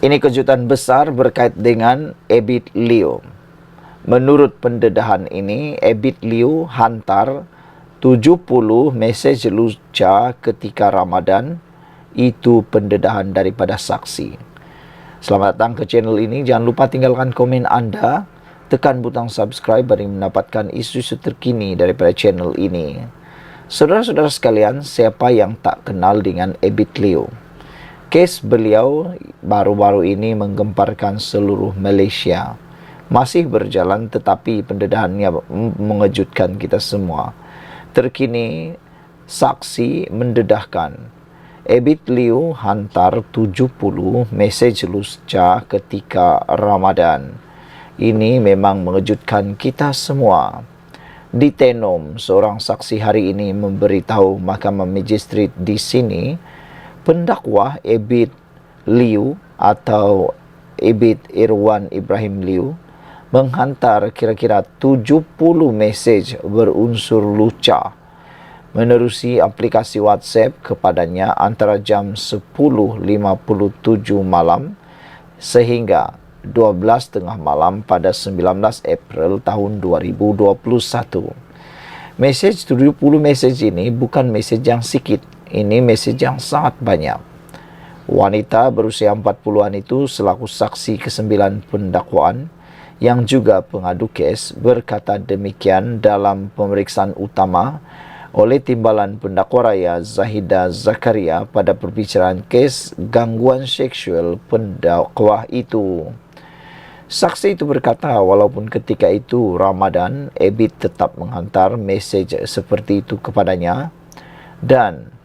Ini kejutan besar berkait dengan Ebit Liu. Menurut pendedahan ini, Ebit Liu hantar 70 mesej luca ketika Ramadan. Itu pendedahan daripada saksi. Selamat datang ke channel ini. Jangan lupa tinggalkan komen Anda. Tekan butang subscribe bagi mendapatkan isu-isu terkini daripada channel ini. Saudara-saudara sekalian, siapa yang tak kenal dengan Ebit Liu? Kes beliau baru-baru ini menggemparkan seluruh Malaysia. Masih berjalan tetapi pendedahannya mengejutkan kita semua. Terkini, saksi mendedahkan Ebit Liu hantar 70 mesej luca ketika Ramadan. Ini memang mengejutkan kita semua. Di Tenom, seorang saksi hari ini memberitahu Mahkamah Magistrate di sini, pendakwah Ebit Liu atau Ebit Irwan Ibrahim Liu menghantar kira-kira 70 mesej berunsur luca menerusi aplikasi WhatsApp kepadanya antara jam 10.57 malam sehingga 12.30 malam pada 19 April tahun 2021. Mesej 70 mesej ini bukan mesej yang sikit. Ini mesej yang sangat banyak. Wanita berusia 40-an itu selaku saksi ke-9 pendakwaan yang juga pengadu kes berkata demikian dalam pemeriksaan utama oleh Timbalan Pendakwa Raya Zahida Zakaria pada perbicaraan kes gangguan seksual pendakwah itu. Saksi itu berkata walaupun ketika itu Ramadan, Ebit tetap menghantar mesej seperti itu kepadanya dan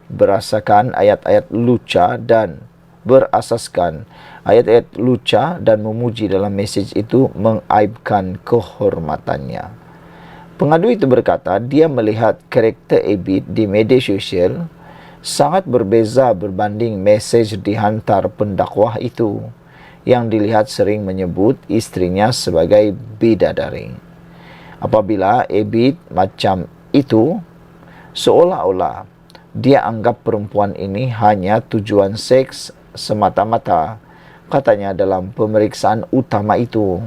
berasaskan ayat-ayat luca dan memuji dalam mesej itu mengaibkan kehormatannya. Pengadu itu berkata dia melihat karakter Ebit di media sosial sangat berbeza berbanding mesej dihantar pendakwah itu yang dilihat sering menyebut istrinya sebagai bidadari. Apabila Ebit macam itu, seolah-olah dia anggap perempuan ini hanya tujuan seks semata-mata, katanya dalam pemeriksaan utama itu.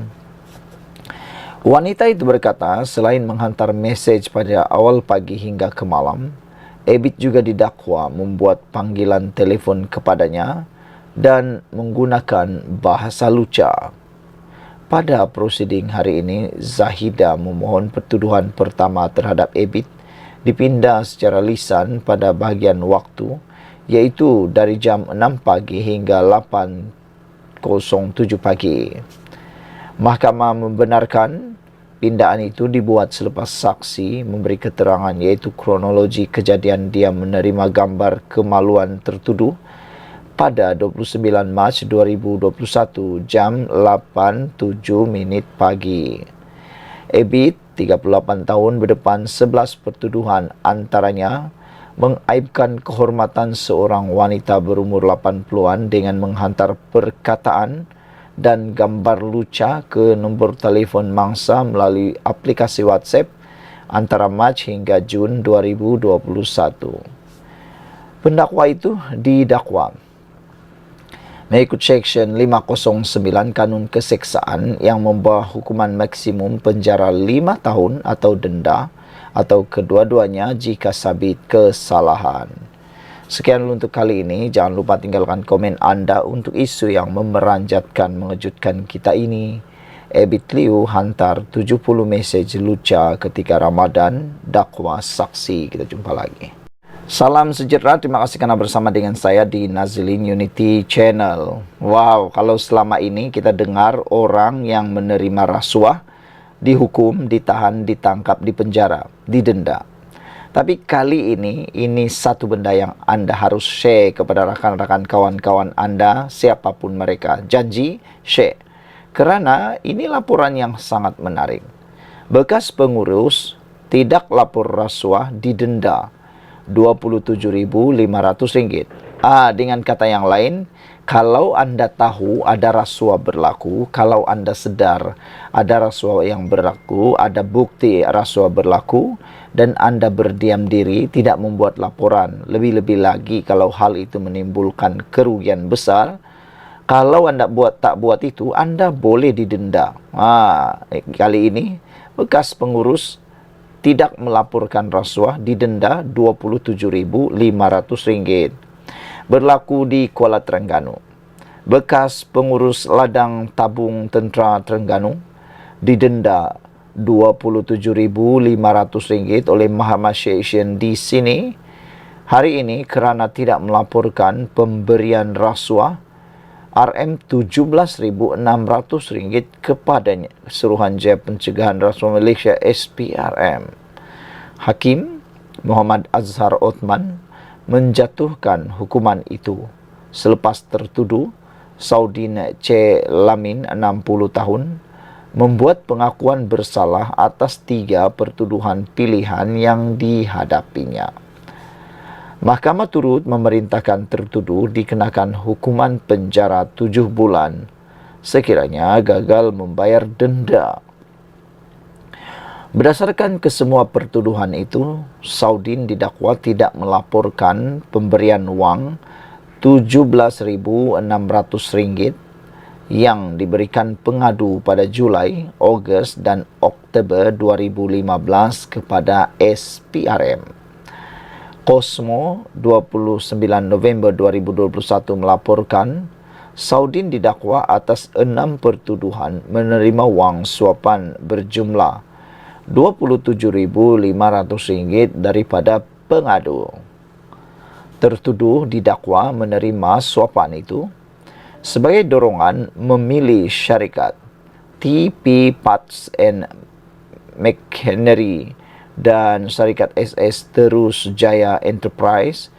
Wanita itu berkata, selain menghantar mesej pada awal pagi hingga ke malam, Ebit juga didakwa membuat panggilan telefon kepadanya dan menggunakan bahasa luca. Pada prosiding hari ini, Zahida memohon pertuduhan pertama terhadap Ebit dipindah secara lisan pada bahagian waktu, iaitu dari jam 6 pagi hingga 8.07 pagi. Mahkamah membenarkan pindaan itu dibuat selepas saksi memberi keterangan iaitu kronologi kejadian dia menerima gambar kemaluan tertuduh pada 29 Mac 2021 jam 8.07 pagi. Ebit 38 tahun berdepan 11 pertuduhan antaranya mengaibkan kehormatan seorang wanita berumur 80-an dengan menghantar perkataan dan gambar luca ke nombor telefon mangsa melalui aplikasi WhatsApp antara Mac hingga Jun 2021. Pendakwa itu didakwa mengikut Seksyen 509 Kanun Keseksaan yang membawa hukuman maksimum penjara 5 tahun atau denda atau kedua-duanya jika sabit kesalahan. Sekian dulu untuk kali ini. Jangan lupa tinggalkan komen Anda untuk isu yang memeranjatkan mengejutkan kita ini. Ebit Liu hantar 70 mesej luca ketika Ramadan, dakwa saksi. Kita jumpa lagi. Salam sejahtera, terima kasih karena bersama dengan saya di Nazilin Unity Channel. Wow, kalau selama ini kita dengar orang yang menerima rasuah dihukum, ditahan, ditangkap, dipenjara, didenda. Tapi kali ini satu benda yang Anda harus share kepada rakan-rakan kawan-kawan Anda, siapapun mereka. Janji, share. Karena ini laporan yang sangat menarik. Bekas pengurus tidak lapor rasuah didenda RM27.500. Dengan kata yang lain, kalau Anda tahu ada rasuah berlaku, kalau Anda sedar ada rasuah yang berlaku, ada bukti rasuah berlaku, dan Anda berdiam diri, tidak membuat laporan, lebih-lebih lagi kalau hal itu menimbulkan kerugian besar, Kalau anda tak buat itu, anda boleh didenda. Kali ini bekas pengurus tidak melaporkan rasuah didenda Rp27.500. Berlaku di Kuala Terengganu. Bekas pengurus ladang tabung tentera Terengganu didenda Rp27.500 oleh Mahkamah Session di sini hari ini kerana tidak melaporkan pemberian rasuah RM17.600 kepadanya. Suruhanjaya Pencegahan Rasuah Malaysia SPRM. Hakim Muhammad Azhar Othman menjatuhkan hukuman itu selepas tertuduh Saudin C. Lamin 60 tahun membuat pengakuan bersalah atas 3 pertuduhan pilihan yang dihadapinya. Mahkamah turut memerintahkan tertuduh dikenakan hukuman penjara 7 bulan sekiranya gagal membayar denda. Berdasarkan kesemua pertuduhan itu, Saudin didakwa tidak melaporkan pemberian wang RM17.600 yang diberikan pengadu pada Julai, Ogos dan Oktober 2015 kepada SPRM. Cosmo 29 November 2021 melaporkan Saudin didakwa atas 6 pertuduhan menerima wang suapan berjumlah RM27.500 daripada pengadu. Tertuduh didakwa menerima suapan itu sebagai dorongan memilih syarikat TP Parts and Machinery dan syarikat SS Terus Jaya Enterprise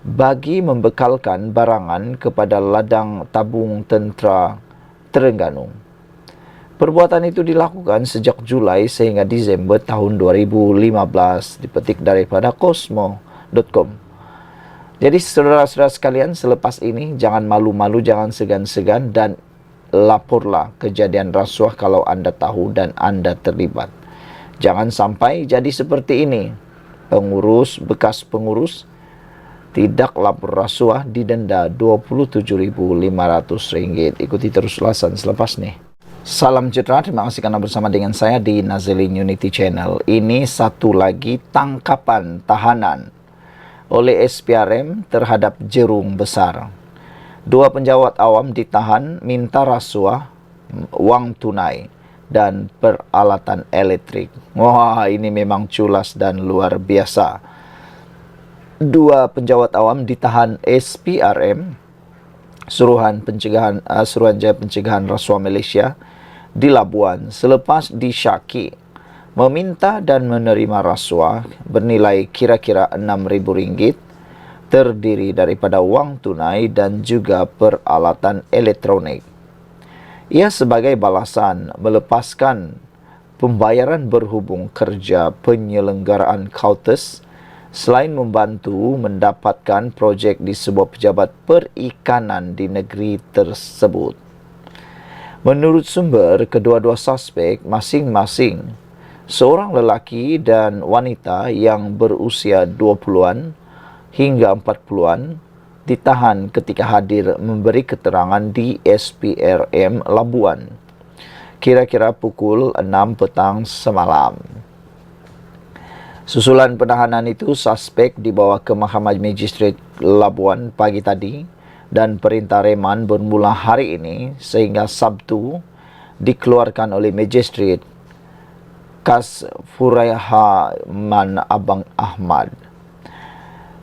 bagi membekalkan barangan kepada ladang tabung tentera Terengganu. Perbuatan itu dilakukan sejak Julai sehingga Disember tahun 2015, dipetik daripada Cosmo.com. Jadi saudara-saudara sekalian, selepas ini jangan malu-malu, jangan segan-segan dan laporlah kejadian rasuah kalau anda tahu dan anda terlibat. Jangan sampai jadi seperti ini. Bekas pengurus tidak lapor rasuah didenda Rp27.500. Ikuti terus ulasan selepas ini. Salam sejahtera, terima kasih karena bersama dengan saya di Nazilin Unity Channel. Ini satu lagi tangkapan tahanan oleh SPRM terhadap Jerung Besar. 2 penjawat awam ditahan minta rasuah, wang tunai dan peralatan elektrik. Wah, ini memang culas dan luar biasa. 2 penjawat awam ditahan SPRM, Suruhanjaya Pencegahan Rasuah Malaysia di Labuan selepas disyaki meminta dan menerima rasuah bernilai kira-kira RM6,000 terdiri daripada wang tunai dan juga peralatan elektronik. Ia sebagai balasan melepaskan pembayaran berhubung kerja penyelenggaraan KAUTES selain membantu mendapatkan projek di sebuah pejabat perikanan di negeri tersebut. Menurut sumber, kedua-dua suspek masing-masing seorang lelaki dan wanita yang berusia 20-an hingga 40-an ditahan ketika hadir memberi keterangan di SPRM Labuan kira-kira pukul 6 petang semalam. Susulan penahanan itu, suspek dibawa ke Mahkamah Magistrate Labuan pagi tadi dan perintah reman bermula hari ini sehingga Sabtu dikeluarkan oleh Magistrate Kas Furaihaman Abang Ahmad.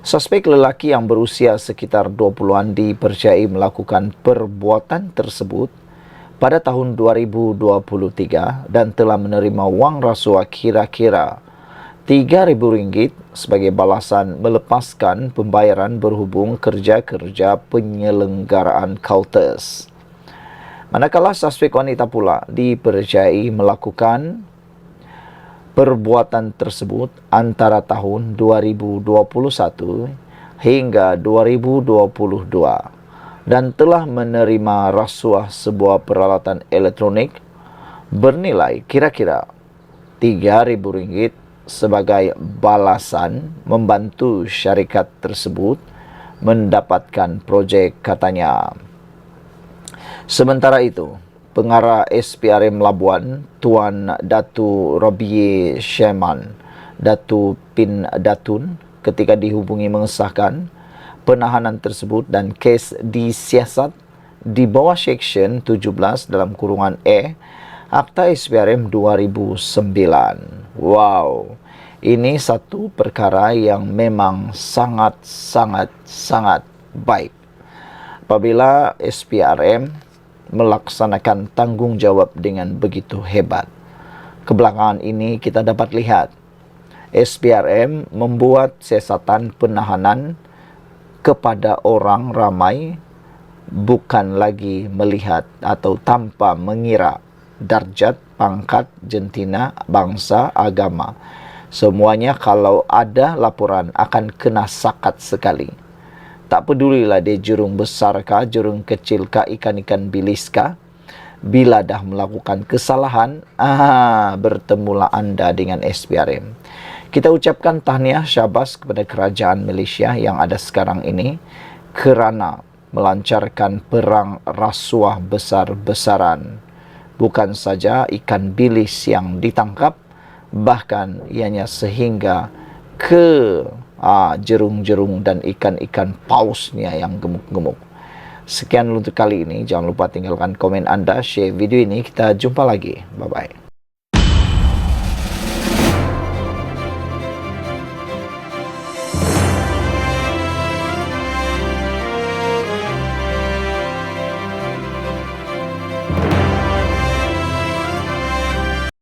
Suspek lelaki yang berusia sekitar 20-an dipercayai melakukan perbuatan tersebut pada tahun 2023 dan telah menerima wang rasuah kira-kira RM3,000 sebagai balasan melepaskan pembayaran berhubung kerja-kerja penyelenggaraan KAUTES. Manakala suspek wanita pula dipercayai melakukan perbuatan tersebut antara tahun 2021 hingga 2022 dan telah menerima rasuah sebuah peralatan elektronik bernilai kira-kira RM3,000 sebagai balasan membantu syarikat tersebut mendapatkan projek, katanya. Sementara itu, pengarah SPRM Labuan, Tuan Datu Robie Sheman, Datu Pin Datun, ketika dihubungi mengesahkan penahanan tersebut dan kes disiasat di bawah Seksyen 17 dalam kurungan E Akta SPRM 2009. Wow, ini satu perkara yang memang sangat baik. Apabila SPRM melaksanakan tanggungjawab dengan begitu hebat. Kebelakangan ini kita dapat lihat SPRM membuat siasatan penahanan kepada orang ramai, bukan lagi melihat atau tanpa mengira darjat, pangkat, jentina, bangsa, agama. Semuanya kalau ada laporan akan kena sakat sekali. Tak pedulilah dia jurung besar kah, jurung kecil kah, ikan-ikan bilis kah. Bila dah melakukan kesalahan, bertemulah anda dengan SPRM. Kita ucapkan tahniah syabas kepada kerajaan Malaysia yang ada sekarang ini kerana melancarkan perang rasuah besar-besaran. Bukan saja ikan bilis yang ditangkap, bahkan ianya sehingga ke jerung-jerung dan ikan-ikan pausnya yang gemuk-gemuk. Sekian untuk kali ini. Jangan lupa tinggalkan komen anda, share video ini. Kita jumpa lagi. Bye-bye.